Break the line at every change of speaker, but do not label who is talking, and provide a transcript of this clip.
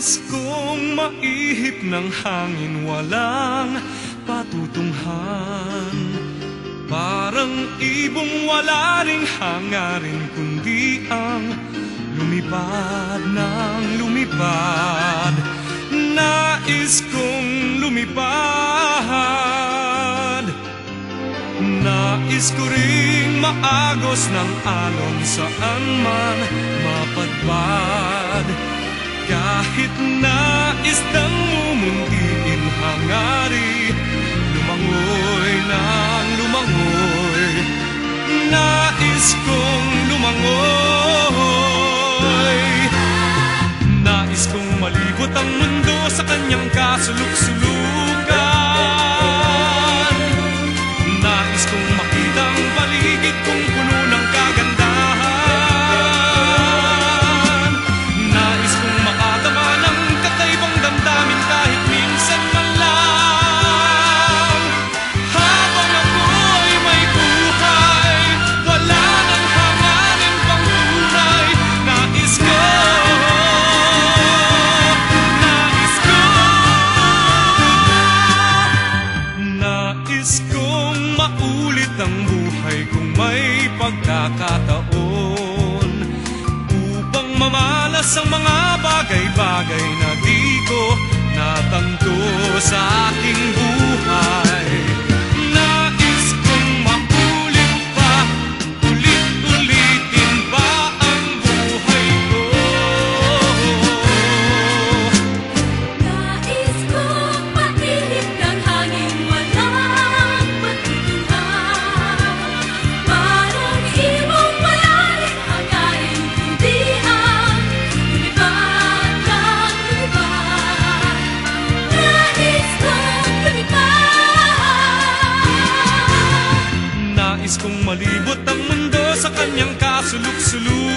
Nais kong maihip ng hangin, walang patutunghan. Parang ibong wala ring hangarin, kundi ang lumipad ng lumipad. Nais kong lumipad. Nais ko ring maagos ng alon, saan man mapadpad. Kahit nais nang mumuntiin hangari, lumangoy ng lumangoy. Nais kong lumangoy. Nais kong malibot ang mundo sa kanyang kasuluk-sulukan. Nais kong makita ang paligid kong puno ng kagandahan. Nais kong makatama ng kakaibang damdamin kahit minsan man lang. Habang ako'y may buhay, wala nang hangarin pang tunay. Nais ko, nais ko, nais kong maulit ang buhay kung may pagkakataon, upang mamalas ang mga bagay-bagay na di ko natanto sa aking buhay. Nais kong maulit pa, ulit-ulitin pa ang buhay ko.
Nais kong maihip ng hangin, walang patutunghan. Parang ibong wala ring hangarin, kundi ang lumipad ng lumipad. Nais kong lumipad.
Nais kong malibot ang mundo sa kanyang kasuluk-suluk.